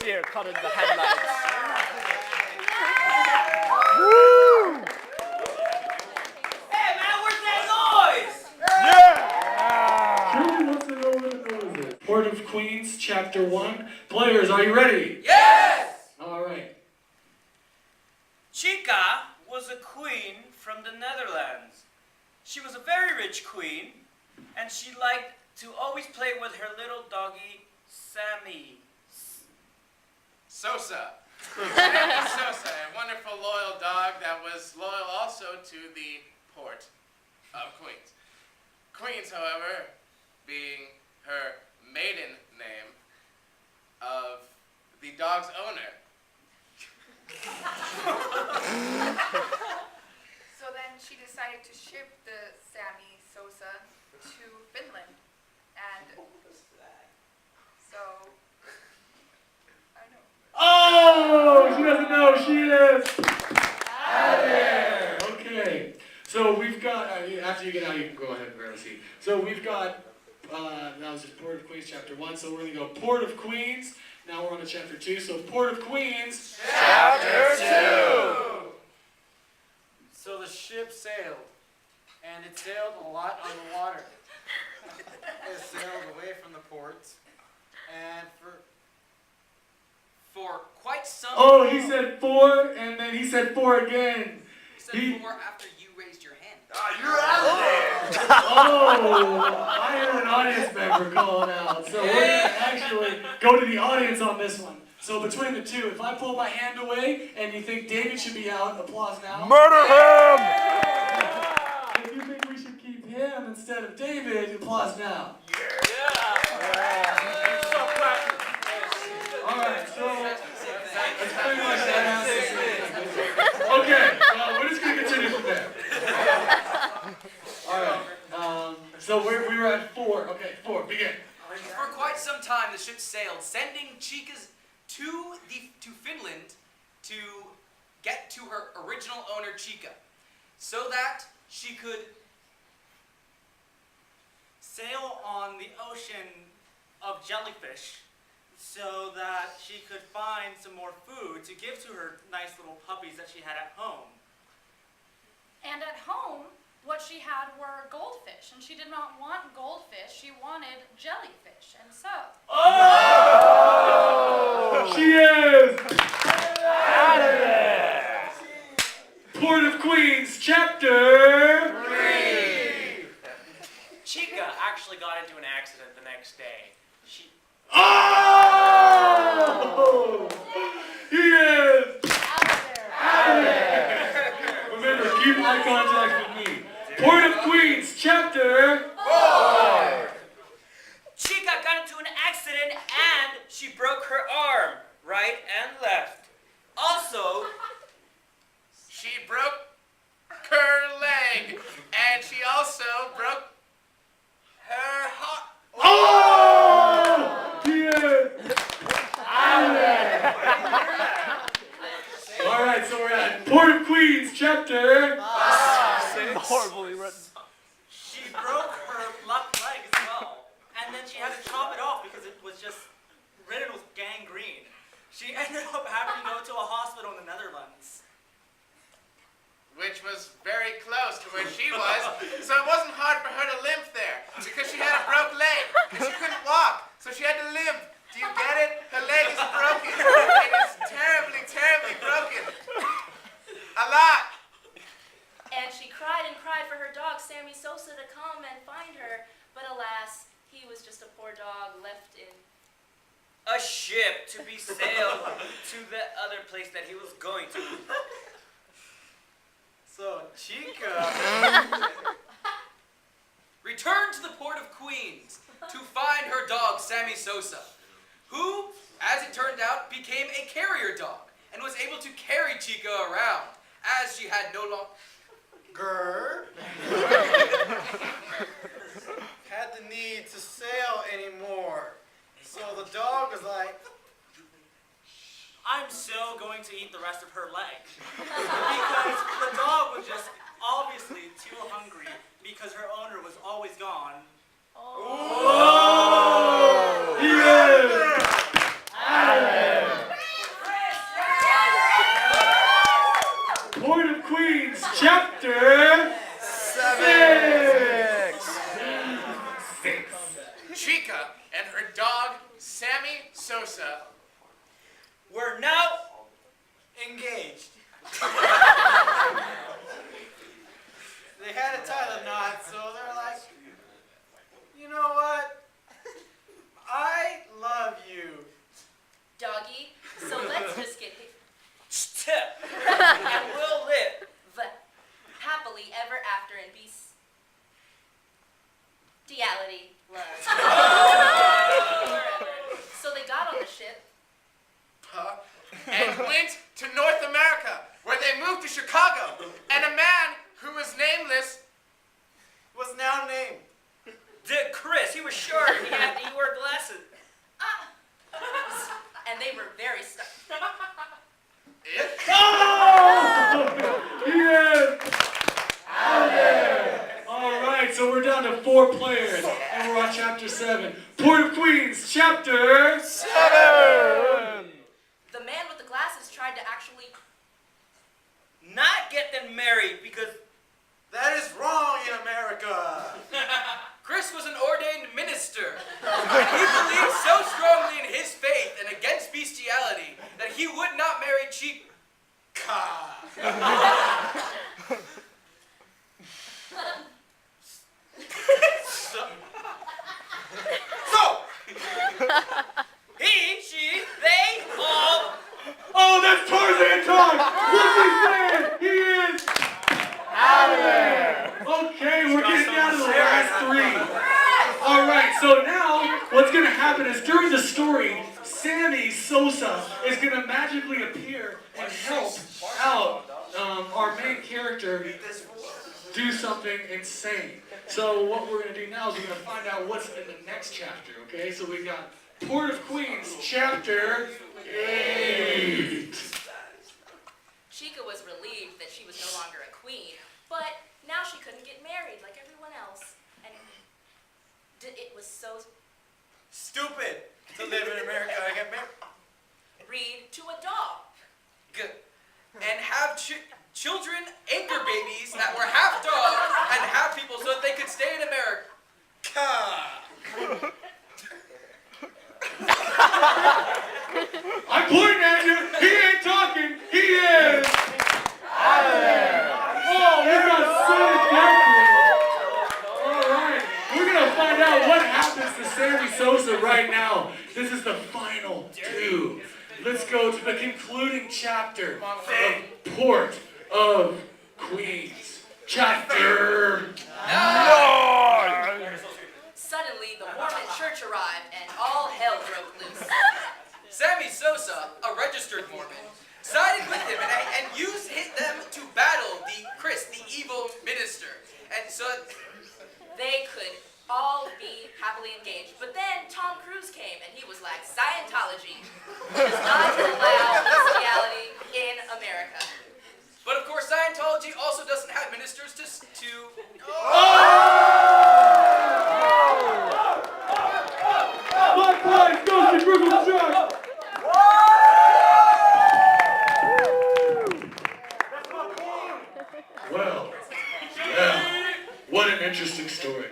deer caught in the headlights. Woo! Hey man, where's that noise? Yeah! Truly wants to know what the noise is. Port of Queens, Chapter 1. Players, are you ready? Yes! All right. Chica was a queen from the Netherlands. She was a very rich queen, and she liked to always play with her little doggy, Sammy. Sosa. Sammy Sosa, a wonderful loyal dog that was loyal also to the port of Queens. Queens, however, being her maiden name of the dog's owner. So then she decided to ship the Sammy Sosa to Finland. And so, I know. Oh, she doesn't know. She is out of there. Okay. So we've got, after you get out, you can go ahead and barely see. So we've got, that was just Port of Queens, Chapter 1. So we're going to go Port of Queens. Now we're on to Chapter 2. So Port of Queens. Chapter 2! So the ship sailed, and it sailed a lot on the water. It sailed away from the ports, and For quite some Oh, he said 4, and then he said 4 again. He said 4 after you raised your hand. You're out of there! Oh, I heard an audience member calling out. So we're going to actually go to the audience on this one. So between the two, if I pull my hand away and you think David should be out, applause now. Murder him! If you think we should keep him instead of David, applause now. Alright, so that's pretty much that answer. Okay, we're just going to continue from there. Alright, so we were at 4. Okay, 4, begin. For quite some time, the ship sailed, sending Chicas to Finland to get to her original owner, Chica, so that she could sail on the ocean of jellyfish, so that she could find some more food to give to her nice little puppies that she had at home. And at home, what she had were goldfish, and she did not want goldfish, she wanted jellyfish, and so... Oh! She is out of there! Port of Queens, Chapter 3! Chica actually got into an accident the next day. Oh! He is Out of there! Remember, keep eye contact with me. Port of Queens, Chapter 4! Chica got into an accident and she broke her arm, right and left. Also, She broke her leg, and she also broke her heart. Oh! He is out of there! Alright, so we're at Port of Queens, Chapter 6. Horribly written. she broke her left leg as well. And then she had to chop it off because it was just ridden with gangrene. She ended up having to go to a hospital in the Netherlands. Which was very close to where she was, so it wasn't hard for her to limp there, because she had a broke leg, and she couldn't walk, so she had to limp. Do you get it? Her leg is broken. It is terribly, terribly broken. A lot. And she cried and cried for her dog, Sammy Sosa, to come and find her, but alas, he was just a poor dog left in A ship to be sailed to the other place that he was going to. so Chica Returned to the port of Queens to find her dog, Sammy Sosa, who, as it turned out, became a carrier dog and was able to carry Chica around, as she had no longer had the need to sail anymore. So the dog was like, I'm so going to eat the rest of her leg. Because the dog was just obviously too hungry because her owner was always gone. Oh! He is out of there! her dog, Sammy Sosa, We're now engaged. They had to tie the knot, so they're like, you know what? I love you. Doggy, so let's just get Step. And we'll live. happily ever after in bestiality. So they got on the ship. and went to North America, where they moved to Chicago, and a man who was nameless Was now named Dick Chris. He was short. He wore glasses. And they were very stuck. Yes! All right, so we're down to 4 players, and we're on Chapter 7. Port of Queens, Chapter 7! The man with the glasses tried to actually Not get them married because that is wrong in America. Chris was an ordained minister. And he believed so strongly in his faith and against bestiality that he would not marry Chica. So, he, she, they, all. Oh, that's Tarzan talk! What's he saying? He is out of there! Okay, we're getting down to the last 3. All right, so now what's going to happen is during the story, Sammy Sosa is going to magically appear and help out our main character do something insane. So what we're going to do now is we're going to find out what's in the next chapter, okay? So we've got Port of Queens, Chapter 8. Chica was relieved that she was no longer a queen, but now she couldn't get married like everyone else. And it was so Stupid to live in America and get married. read to a dog. Good. And have children, anchor babies that were half dogs and half people so that they could stay in America. I'm pointing at you. He ain't talking. He is out of there. Oh, we got so careful. All right. We're going to find out what happens to Sammy Sosa right now. This is the final 2. Let's go to the concluding chapter of Port of Queens. Chapter 9. Suddenly, the Mormon church arrived and all hell broke loose. Sammy Sosa, a registered Mormon, sided with him and used them to battle Chris, the evil minister. And so They could all be happily engaged. But then Tom Cruise came and he was like, Scientology does not allow bestiality in America. But of course, Scientology also doesn't have ministers to Oh!